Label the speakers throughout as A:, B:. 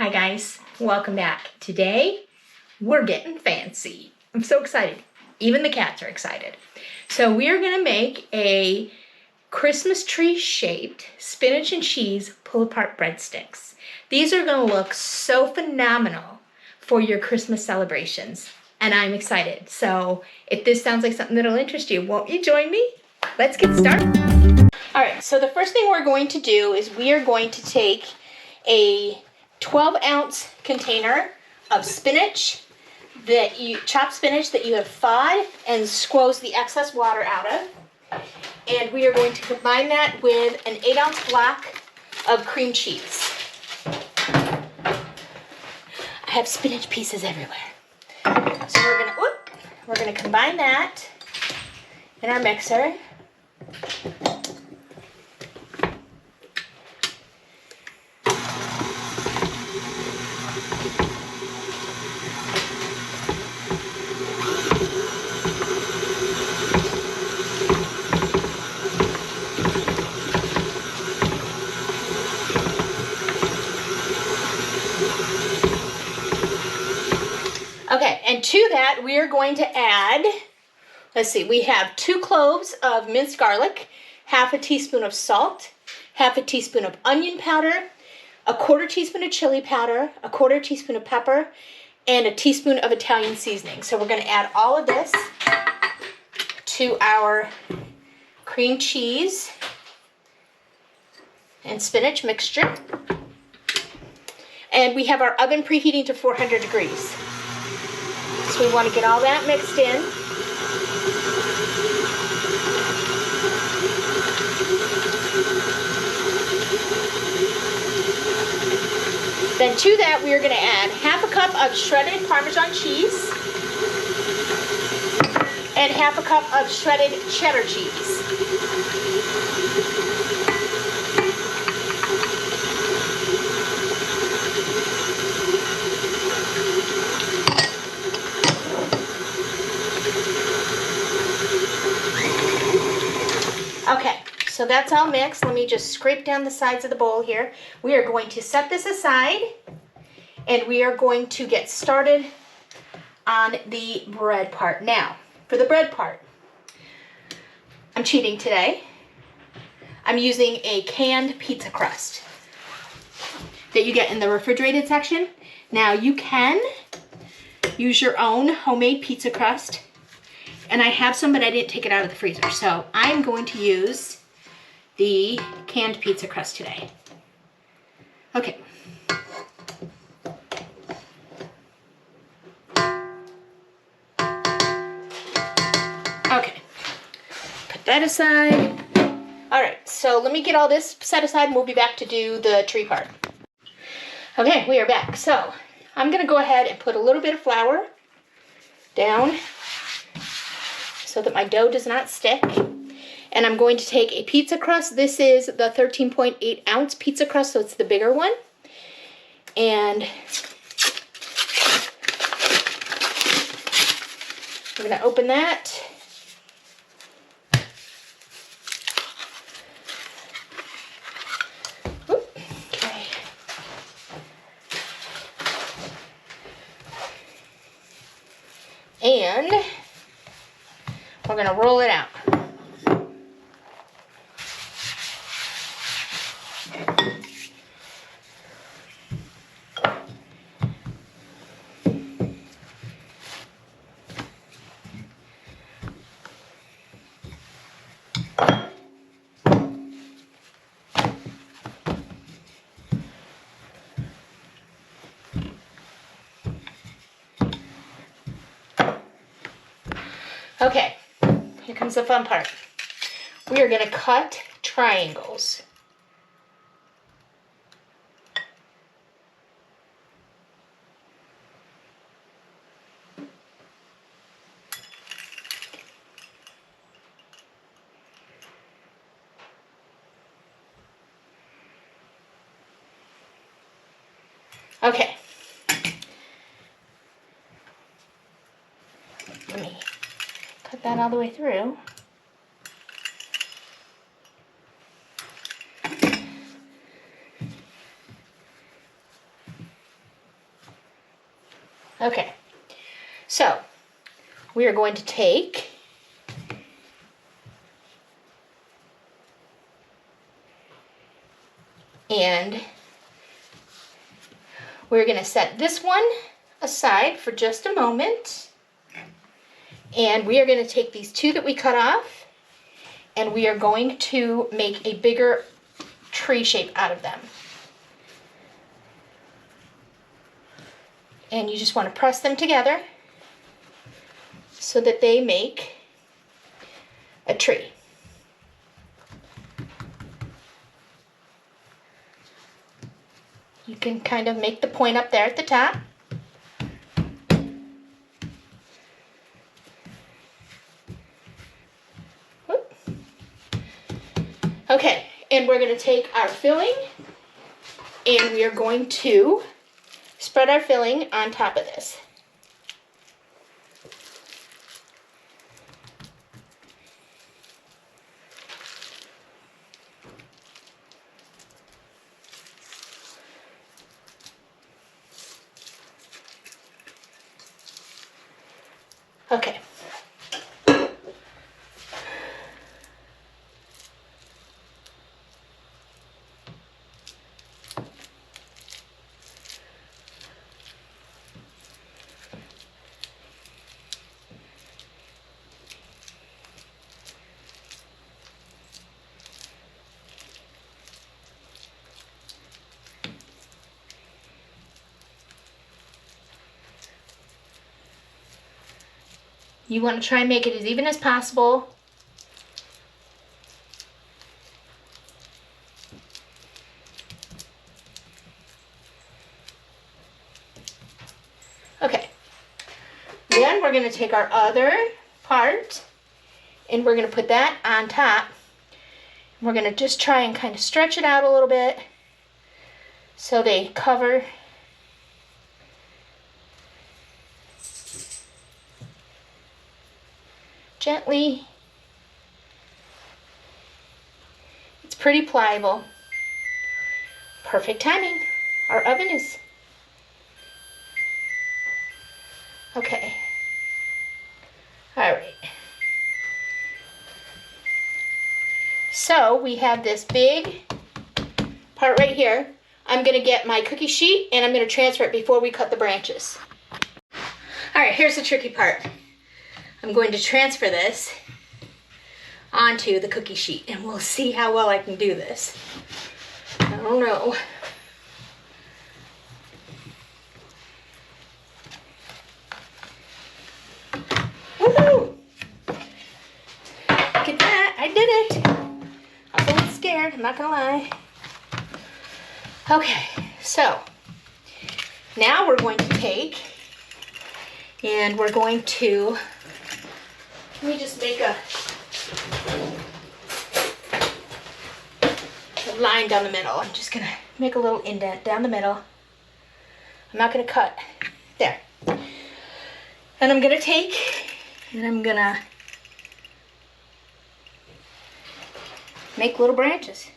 A: Hi guys, welcome back. Today, we're getting fancy. I'm so excited. Even the cats are excited. So we are gonna make a Christmas tree shaped spinach and cheese pull-apart breadsticks. These are gonna look so phenomenal for your Christmas celebrations, and I'm excited. So if this sounds like something that'll interest you, won't you join me? Let's get started. All right, so the first thing we're going to do is we are going to take a 12-ounce container of spinach, chopped spinach that you have thawed and squoze the excess water out of. And we are going to combine that with an 8-ounce block of cream cheese. I have spinach pieces everywhere. So we're gonna combine that in our mixer. Okay, and to that we are going to add, we have 2 cloves of minced garlic, half a teaspoon of salt, half a teaspoon of onion powder, a 1/4 teaspoon of chili powder, a 1/4 teaspoon of pepper, and a teaspoon of Italian seasoning. So we're going to add all of this to our cream cheese and spinach mixture. And we have our oven preheating to 400 degrees. So we want to get all that mixed in. Then to that we are going to add half a cup of shredded Parmesan cheese and half a cup of shredded cheddar cheese. Okay, so that's all mixed. Let me just scrape down the sides of the bowl here. We are going to set this aside, and we are going to get started on the bread part. Now, for the bread part, I'm cheating today. I'm using a canned pizza crust that you get in the refrigerated section. Now, you can use your own homemade pizza crust. And I have some, but I didn't take it out of the freezer. So I'm going to use the canned pizza crust today. Okay. Okay. Put that aside. All right, so let me get all this set aside and we'll be back to do the tree part. Okay, we are back. So I'm gonna go ahead and put a little bit of flour down so that my dough does not stick. And I'm going to take a pizza crust. This is the 13.8 ounce pizza crust, so it's the bigger one. And I'm gonna open that. Okay. And we're going to roll it out. Okay. Here comes the fun part. We are going to cut triangles. Okay. Let me cut that all the way through. Okay, so we are going to take and we're going to set this one aside for just a moment. And we are going to take these two that we cut off and we are going to make a bigger tree shape out of them. And you just want to press them together so that they make a tree. You can kind of make the point up there at the top. Whoop. Okay, and we're going to take our filling and we are going to spread our filling on top of this. Okay. You want to try and make it as even as possible. Okay. Then we're going to take our other part and we're going to put that on top. We're going to just try and kind of stretch it out a little bit so they cover. Gently. It's pretty pliable. Perfect timing. Our oven is okay. All right. So we have this big part right here. I'm going to get my cookie sheet and I'm going to transfer it before we cut the branches. All right, here's the tricky part. I'm going to transfer this onto the cookie sheet and we'll see how well I can do this. I don't know. Woohoo! Look at that, I did it. I was a little scared, I'm not gonna lie. Okay, so now we're going to take and we're going to, let me just make a line down the middle. I'm just gonna make a little indent down the middle. I'm not gonna cut. There. And I'm gonna take and I'm gonna make little branches.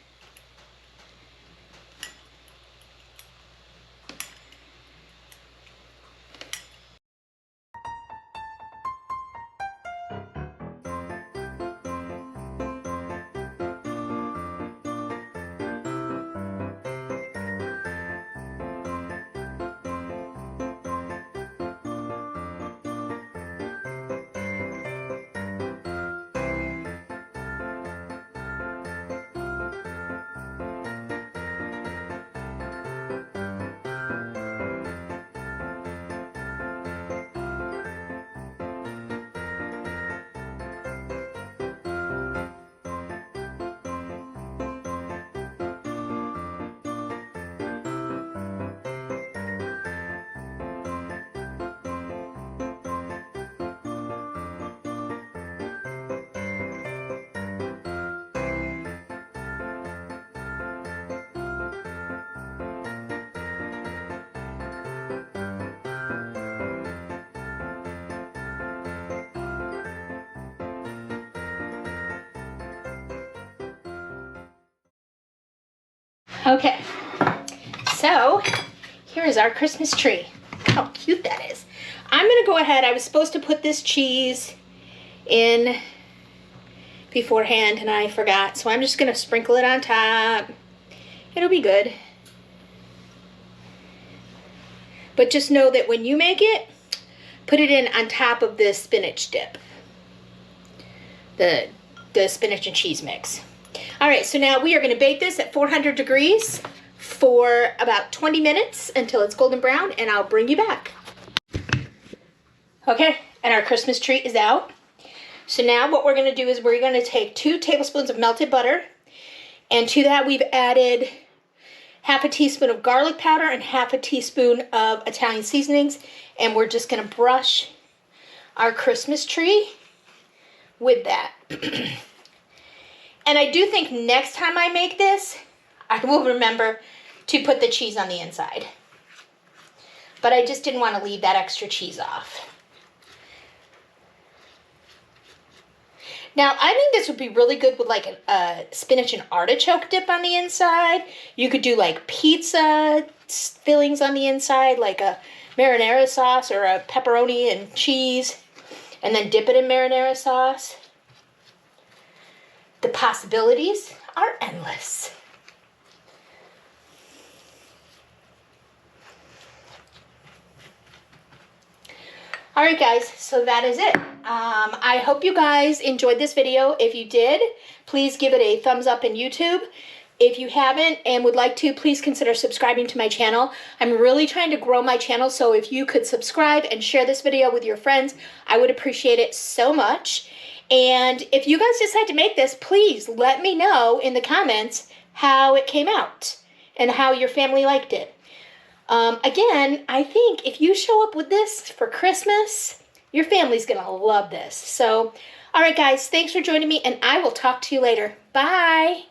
A: Okay, so here is our Christmas tree. how cute that is. I'm gonna go ahead, I was supposed to put this cheese in beforehand and I forgot, so I'm just gonna sprinkle it on top. It'll be good. But just know that when you make it, put it in on top of the spinach dip. The spinach and cheese mix. All right, so now we are gonna bake this at 400 degrees for about 20 minutes until it's golden brown, and I'll bring you back. Okay, and our Christmas tree is out. So now what we're gonna do is we're gonna take 2 tablespoons of melted butter, and to that we've added half a teaspoon of garlic powder and half a teaspoon of Italian seasonings, and we're just gonna brush our Christmas tree with that. And I do think next time I make this, I will remember to put the cheese on the inside. But I just didn't want to leave that extra cheese off. Now, I think this would be really good with like a spinach and artichoke dip on the inside. You could do like pizza fillings on the inside, like a marinara sauce or a pepperoni and cheese, and then dip it in marinara sauce. The possibilities are endless. All right, guys, so that is it. I hope you guys enjoyed this video. If you did, please give it a thumbs up in YouTube. If you haven't and would like to, please consider subscribing to my channel. I'm really trying to grow my channel, so if you could subscribe and share this video with your friends, I would appreciate it so much. And if you guys decide to make this, please let me know in the comments how it came out and how your family liked it. Again, I think if you show up with this for Christmas, your family's gonna love this. So, all right, guys, thanks for joining me, and I will talk to you later. Bye.